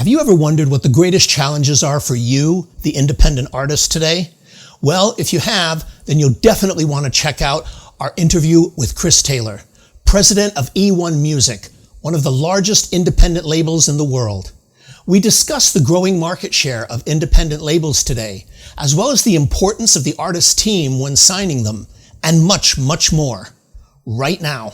Have you ever wondered what the greatest challenges are for you, the independent artist today? Well, if you have, then you'll definitely want to check out our interview with Chris Taylor, president of E1 Music, one of the largest independent labels in the world. We discuss the growing market share of independent labels today, as well as the importance of the artist team when signing them, and much, much more, right now.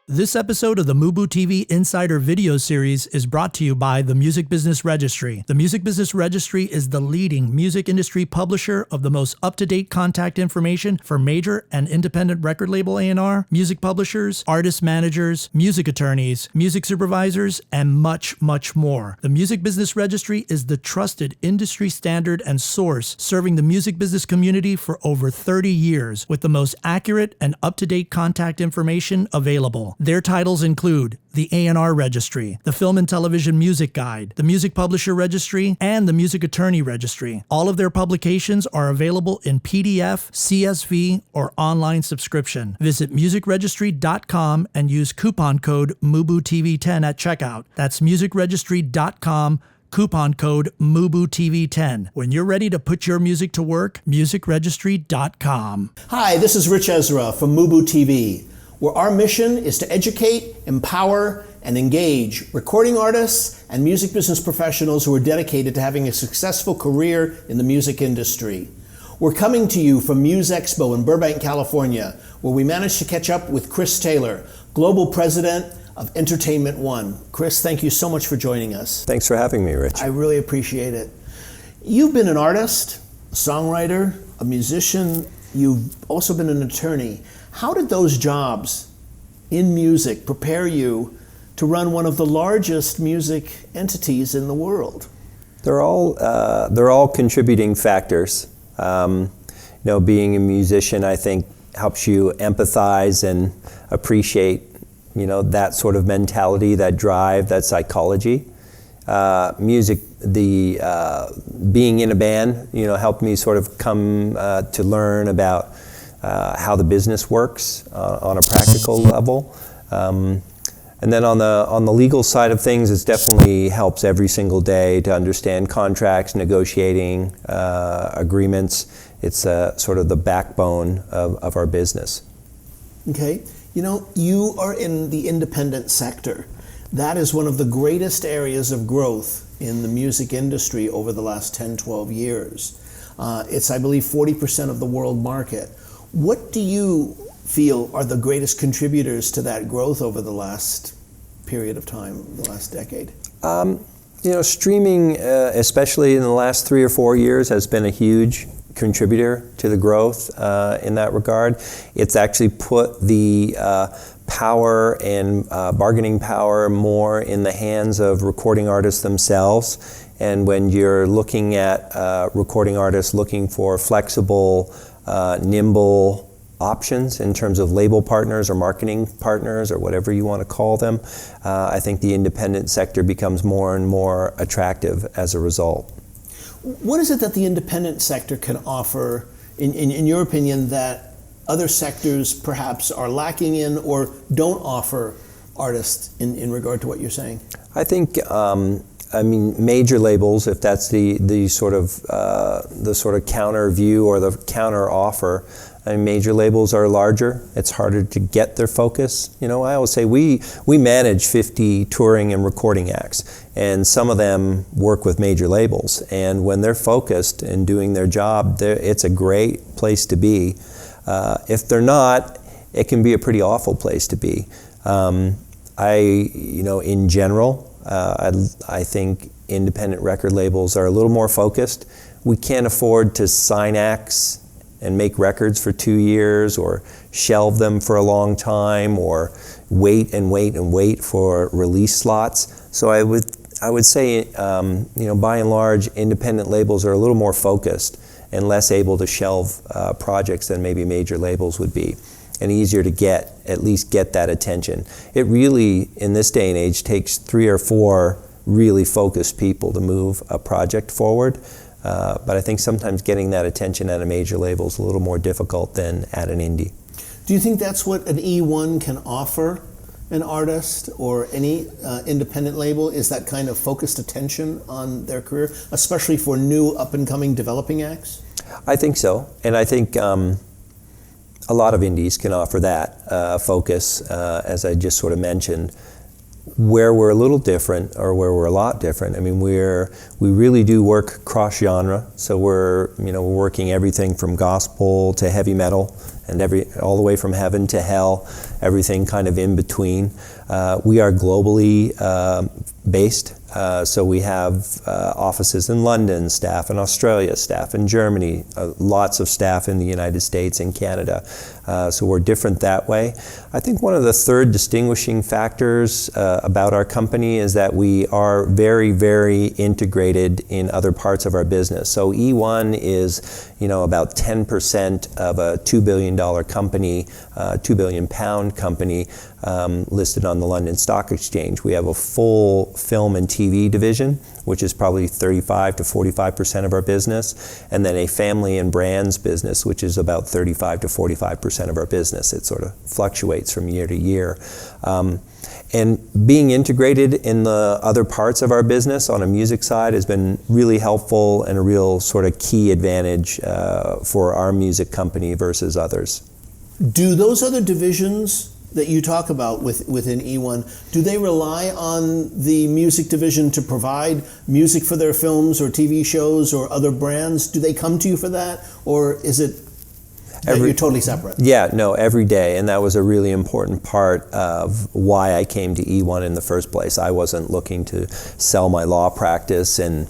This episode of the MUBUTV Insider video series is brought to you by the Music Business Registry. The Music Business Registry is the leading music industry publisher of the most up-to-date contact information for major and independent record label A&R, music publishers, artist managers, music attorneys, music supervisors, and much, much more. The Music Business Registry is the trusted industry standard and source serving the music business community for over 30 years with the most accurate and up-to-date contact information available. Their titles include the A&R Registry, the Film and Television Music Guide, the Music Publisher Registry, and the Music Attorney Registry. All of their publications are available in PDF, CSV, or online subscription. Visit musicregistry.com and use coupon code MUBUTV10 at checkout. That's musicregistry.com, coupon code MUBUTV10. When you're ready to put your music to work, musicregistry.com. Hi, this is Ritch Esra from MUBUTV, where our mission is to educate, empower, and engage recording artists and music business professionals who are dedicated to having a successful career in the music industry. We're coming to you from MuseExpo in Burbank, California, where we managed to catch up with Chris Taylor, Global President of Entertainment One. Chris, thank you so much for joining us. Thanks for having me, Rich. I really appreciate it. You've been an artist, a songwriter, a musician. You've also been an attorney. How did those jobs in music prepare you to run one of the largest music entities in the world? They're all contributing factors. Being a musician, I think, helps you empathize and appreciate, that sort of mentality, that drive, that psychology. Music, being in a band, helped me sort of come to learn about how the business works on a practical level. And then on the legal side of things, it definitely helps every single day to understand contracts, negotiating agreements. It's sort of the backbone of our business. Okay. You are in the independent sector. That is one of the greatest areas of growth in the music industry over the last 10, 12 years. It's, I believe, 40% of the world market. What do you feel are the greatest contributors to that growth over the last period of time, the last decade? Streaming, especially in the last 3 or 4 years, has been a huge contributor to the growth in that regard. It's actually put the power and bargaining power more in the hands of recording artists themselves. And when you're looking at recording artists looking for flexible, nimble options in terms of label partners or marketing partners or whatever you want to call them, I think the independent sector becomes more and more attractive as a result. What is it that the independent sector can offer, in your opinion, that other sectors perhaps are lacking in or don't offer artists in regard to what you're saying? I think major labels, if that's the sort of counter view or the counter offer, major labels are larger. It's harder to get their focus. I always say we manage 50 touring and recording acts, and some of them work with major labels. And when they're focused and doing their job, it's a great place to be. If they're not, it can be a pretty awful place to be. In general, I think independent record labels are a little more focused. We can't afford to sign acts and make records for 2 years or shelve them for a long time or wait for release slots. So I would say, by and large, independent labels are a little more focused and less able to shelve projects than maybe major labels would be, and easier to at least get that attention. It really, in this day and age, takes 3 or 4 really focused people to move a project forward. But I think sometimes getting that attention at a major label is a little more difficult than at an indie. Do you think that's what an E1 can offer an artist or any independent label is that kind of focused attention on their career, especially for new up-and-coming developing acts? I think so, and I think a lot of indies can offer that focus, as I just sort of mentioned. Where we're a little different, or where we're a lot different, I mean, we really do work cross-genre. So we're working everything from gospel to heavy metal, and all the way from heaven to hell, everything kind of in between. We are globally based, so we have offices in London, staff in Australia, staff in Germany, lots of staff in the United States and Canada. So we're different that way. I think one of the third distinguishing factors about our company is that we are very, very integrated in other parts of our business. So E1 is, about 10% of a $2 billion company, £2 billion company listed on the London Stock Exchange. We have a full film and TV division, which is probably 35 to 45% of our business, and then a family and brands business, which is about 35 to 45% of our business. It sort of fluctuates from year to year. And being integrated in the other parts of our business on a music side has been really helpful and a real sort of key advantage for our music company versus others. Do those other divisions that you talk about within E1, do they rely on the music division to provide music for their films or TV shows or other brands? Do they come to you for that, or is it that you're totally separate? Yeah, no, every day, and that was a really important part of why I came to E1 in the first place. I wasn't looking to sell my law practice and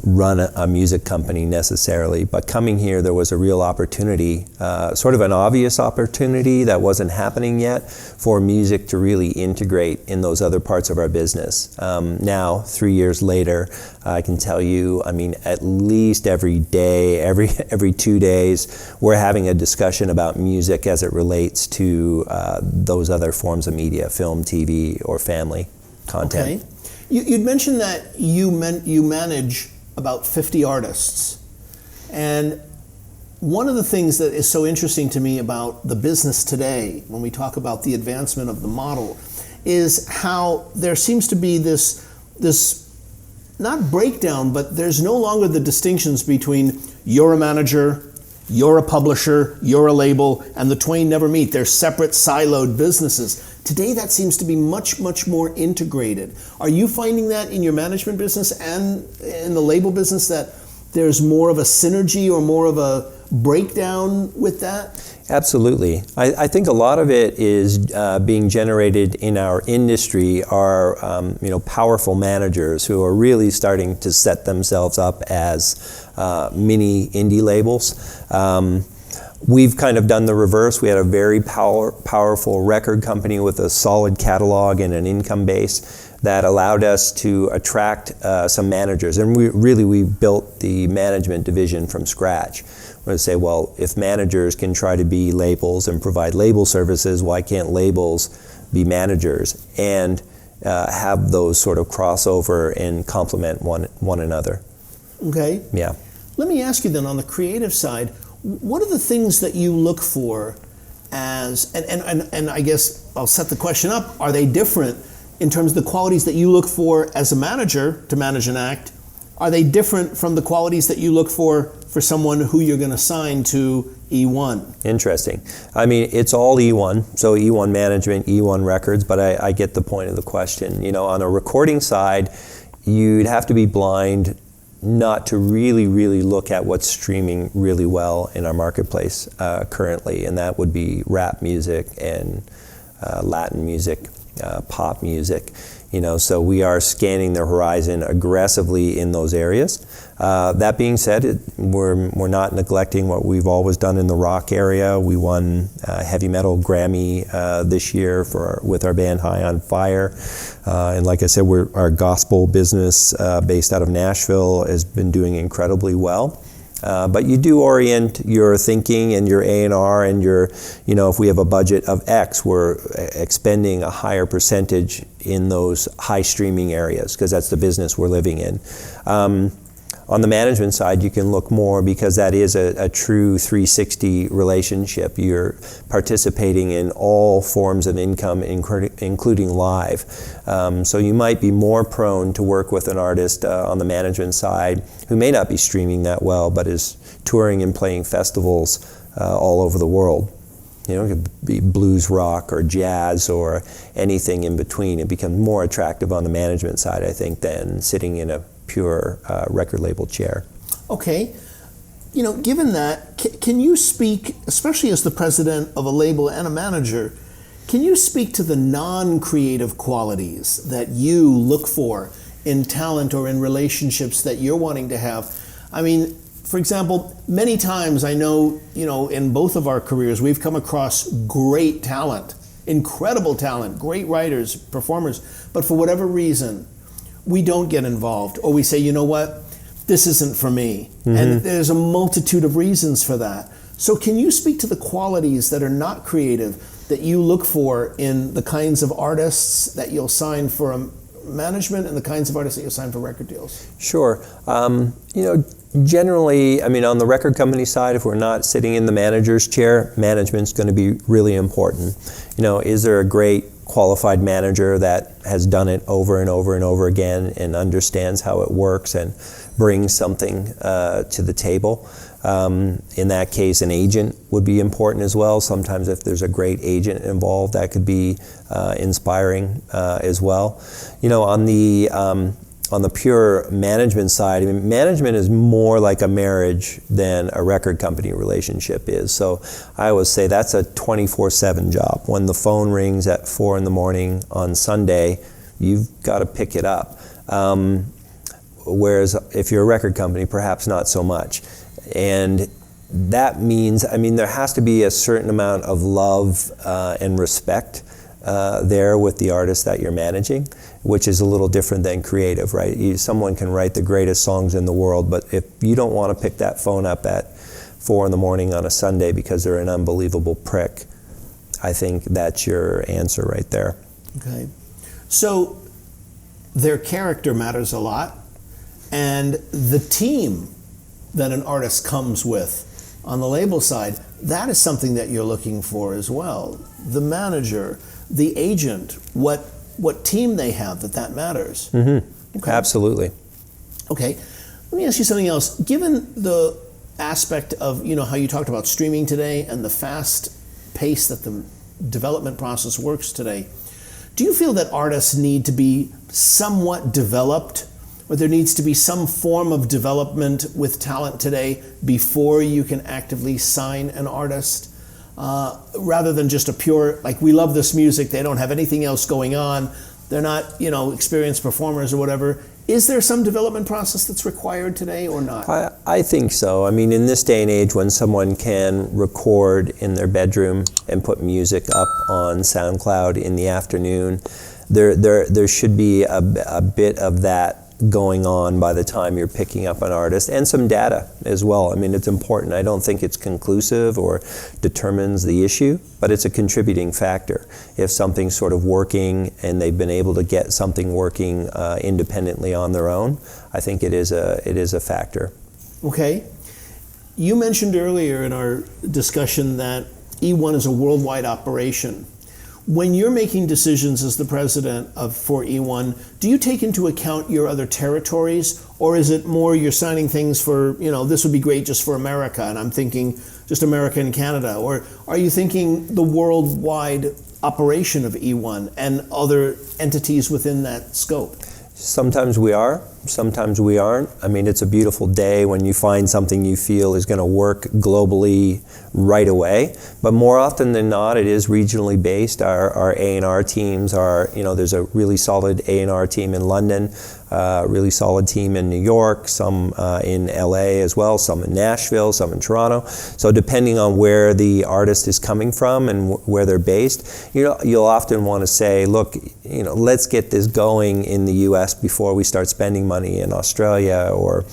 run a music company necessarily, but coming here there was a real opportunity, sort of an obvious opportunity that wasn't happening yet, for music to really integrate in those other parts of our business. Now, 3 years later, I can tell you, I mean, at least every day, every 2 days, we're having a discussion about music as it relates to those other forms of media, film, TV, or family content. Okay. You'd mentioned that you manage about 50 artists. And one of the things that is so interesting to me about the business today, when we talk about the advancement of the model, is how there seems to be this not breakdown, but there's no longer the distinctions between you're a manager, you're a publisher, you're a label, and the twain never meet. They're separate, siloed businesses. Today, that seems to be much, much more integrated. Are you finding that in your management business and in the label business, that there's more of a synergy or more of a breakdown with that? Absolutely. I think a lot of it is being generated in our industry are powerful managers who are really starting to set themselves up as mini indie labels. We've kind of done the reverse. We had a very powerful record company with a solid catalog and an income base that allowed us to attract some managers. And we built the management division from scratch. We're going to say, well, if managers can try to be labels and provide label services, why can't labels be managers and have those sort of crossover and complement one another? Okay. Yeah. Let me ask you then, on the creative side, what are the things that you look for as, and I guess I'll set the question up, are they different in terms of the qualities that you look for as a manager to manage an act? Are they different from the qualities that you look for someone who you're going to sign to E1? Interesting. I mean, it's all E1, so E1 management, E1 records, but I get the point of the question. On a recording side, you'd have to be blind not to really, really look at what's streaming really well in our marketplace currently, and that would be rap music and Latin music, pop music. So we are scanning the horizon aggressively in those areas. That being said, we're not neglecting what we've always done in the rock area. We won heavy metal Grammy this year with our band High on Fire. And like I said, our gospel business based out of Nashville has been doing incredibly well. But you do orient your thinking and your A&R and your, if we have a budget of X, we're expending a higher percentage in those high streaming areas because that's the business we're living in. On the management side, you can look more because that is a true 360 relationship. You're participating in all forms of income, including live. So you might be more prone to work with an artist on the management side who may not be streaming that well, but is touring and playing festivals all over the world. You know, it could be blues rock or jazz or anything in between. It becomes more attractive on the management side, I think, than sitting in a pure record label chair. Okay. You know, given that, can you speak, especially as the president of a label and a manager, can you speak to the non-creative qualities that you look for in talent or in relationships that you're wanting to have? I mean, for example, many times I know, you know, in both of our careers, we've come across great talent, incredible talent, great writers, performers, but for whatever reason, we don't get involved, or we say, you know what, this isn't for me. Mm-hmm. And there's a multitude of reasons for that. So can you speak to the qualities that are not creative that you look for in the kinds of artists that you'll sign for a management and the kinds of artists that you'll sign for record deals? Sure. You know, generally, I mean, on the record company side, if we're not sitting in the manager's chair, management's going to be really important. You know, is there a great qualified manager that has done it over and over and over again and understands how it works and brings something to the table? In that case, an agent would be important as well. Sometimes if there's a great agent involved, that could be inspiring as well. You know, on the pure management side, I mean, management is more like a marriage than a record company relationship is. So I always say that's a 24/7 job. When the phone rings at 4 a.m. on Sunday, you've got to pick it up. Whereas if you're a record company, perhaps not so much. And that means, I mean, there has to be a certain amount of love and respect there with the artist that you're managing, which is a little different than creative, right? Someone can write the greatest songs in the world, but if you don't want to pick that phone up at 4 a.m. on a Sunday because they're an unbelievable prick, I think that's your answer right there. Okay. So their character matters a lot, and the team that an artist comes with on the label side, that is something that you're looking for as well. The manager, the agent, what team they have, that matters. Mm-hmm. Okay. Absolutely. Okay, let me ask you something else. Given the aspect of, you know, how you talked about streaming today and the fast pace that the development process works today, do you feel that artists need to be somewhat developed, or there needs to be some form of development with talent today before you can actively sign an artist? Rather than just a pure, like, we love this music, they don't have anything else going on, they're not, you know, experienced performers or whatever. Is there some development process that's required today or not? I think so. I mean, in this day and age when someone can record in their bedroom and put music up on SoundCloud in the afternoon, there should be a bit of that going on by the time you're picking up an artist, and some data as well. I mean, it's important. I don't think it's conclusive or determines the issue, but it's a contributing factor. If something's sort of working and they've been able to get something working independently on their own, I think it is a factor. Okay. You mentioned earlier in our discussion that E1 is a worldwide operation. When you're making decisions as the president for E1, do you take into account your other territories, or is it more you're signing things for, you know, this would be great just for America, and I'm thinking just America and Canada, or are you thinking the worldwide operation of E1 and other entities within that scope? Sometimes we are, sometimes we aren't. I mean, it's a beautiful day when you find something you feel is going to work globally right away. But more often than not, it is regionally based. Our A&R teams are, you know, there's a really solid A&R team in London, really solid team in New York, some in LA as well, some in Nashville, some in Toronto. So depending on where the artist is coming from and where they're based, you know, you'll often want to say, look, you know, let's get this going in the US before we start spending money in Australia or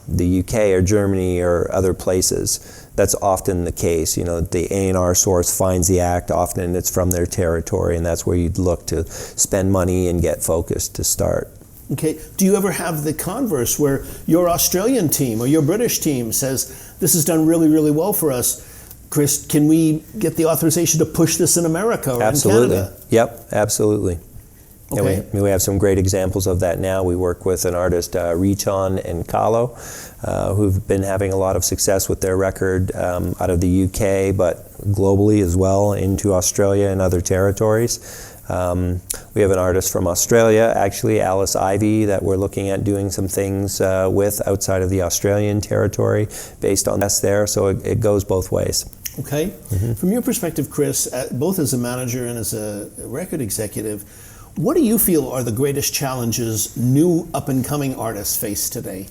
the UK or Germany or other places. That's often the case. You know, the A&R source finds the act, often it's from their territory, and that's where you'd look to spend money and get focused to start. Okay. Do you ever have the converse where your Australian team or your British team says, this has done really, really well for us. Chris, can we get the authorization to push this in America or Absolutely. in Canada? Yep, absolutely. Okay. And we have some great examples of that now. We work with an artist, Ritch and Kahlo, who've been having a lot of success with their record out of the UK, but globally as well, into Australia and other territories. We have an artist from Australia, actually, Alice Ivy, that we're looking at doing some things with outside of the Australian territory based on us there, so it goes both ways. Okay. From your perspective, Chris, both as a manager and as a record executive, what do you feel are the greatest challenges new up-and-coming artists face today?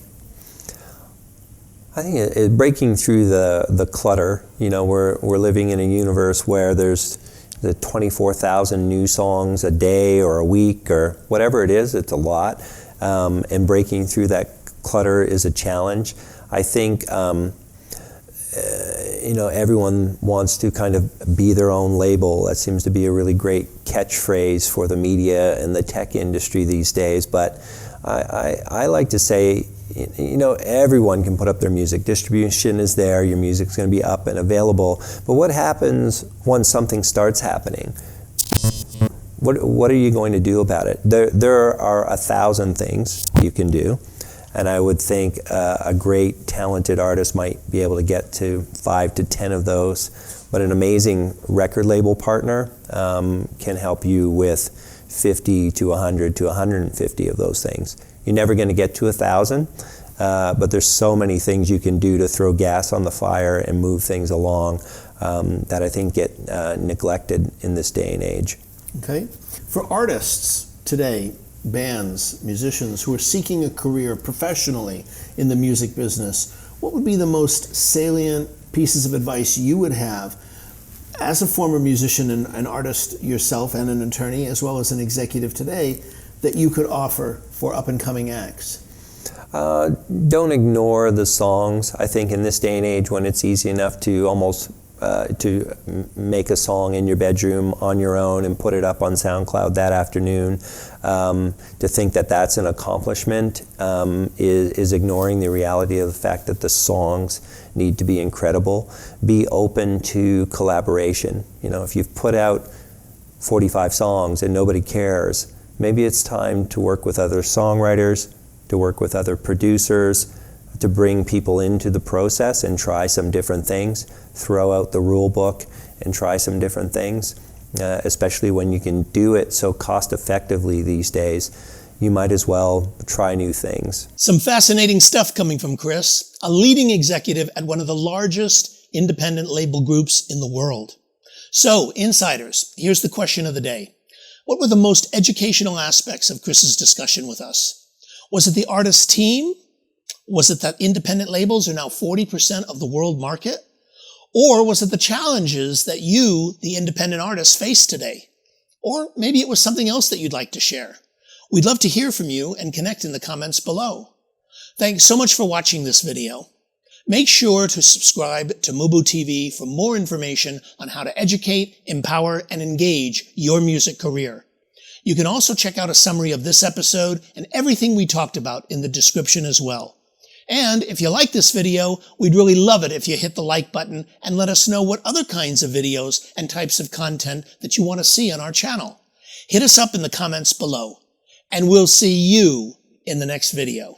I think breaking through the clutter. You know, we're living in a universe where there's the 24,000 new songs a day or a week or whatever it is. It's a lot, and breaking through that clutter is a challenge. I think you know, everyone wants to kind of be their own label. That seems to be a really great catchphrase for the media and the tech industry these days. But I like to say, you know, everyone can put up their music. Distribution is there. Your music's going to be up and available. But what happens once something starts happening? What are you going to do about it? There are 1,000 things you can do. And I would think a great, talented artist might be able to get to 5 to 10 of those. But an amazing record label partner can help you with 50 to 100 to 150 of those things. You're never going to get to 1,000, but there's so many things you can do to throw gas on the fire and move things along that I think get neglected in this day and age. Okay. For artists today, bands, musicians who are seeking a career professionally in the music business, what would be the most salient pieces of advice you would have as a former musician and an artist yourself and an attorney, as well as an executive today, that you could offer for up-and-coming acts? Don't ignore the songs. I think in this day and age when it's easy enough to almost to make a song in your bedroom on your own and put it up on SoundCloud that afternoon, to think that that's an accomplishment is ignoring the reality of the fact that the songs need to be incredible. Be open to collaboration. You know, if you've put out 45 songs and nobody cares, maybe it's time to work with other songwriters, to work with other producers, to bring people into the process and try some different things, throw out the rule book and try some different things, especially when you can do it so cost effectively these days. You might as well try new things. Some fascinating stuff coming from Chris, a leading executive at one of the largest independent label groups in the world. So, insiders, here's the question of the day. What were the most educational aspects of Chris's discussion with us? Was it the artist team? Was it that independent labels are now 40% of the world market? Or was it the challenges that you, the independent artist, face today? Or maybe it was something else that you'd like to share. We'd love to hear from you and connect in the comments below. Thanks so much for watching this video. Make sure to subscribe to MUBUTV for more information on how to educate, empower, and engage your music career. You can also check out a summary of this episode and everything we talked about in the description as well. And if you like this video, we'd really love it if you hit the like button and let us know what other kinds of videos and types of content that you want to see on our channel. Hit us up in the comments below, and we'll see you in the next video.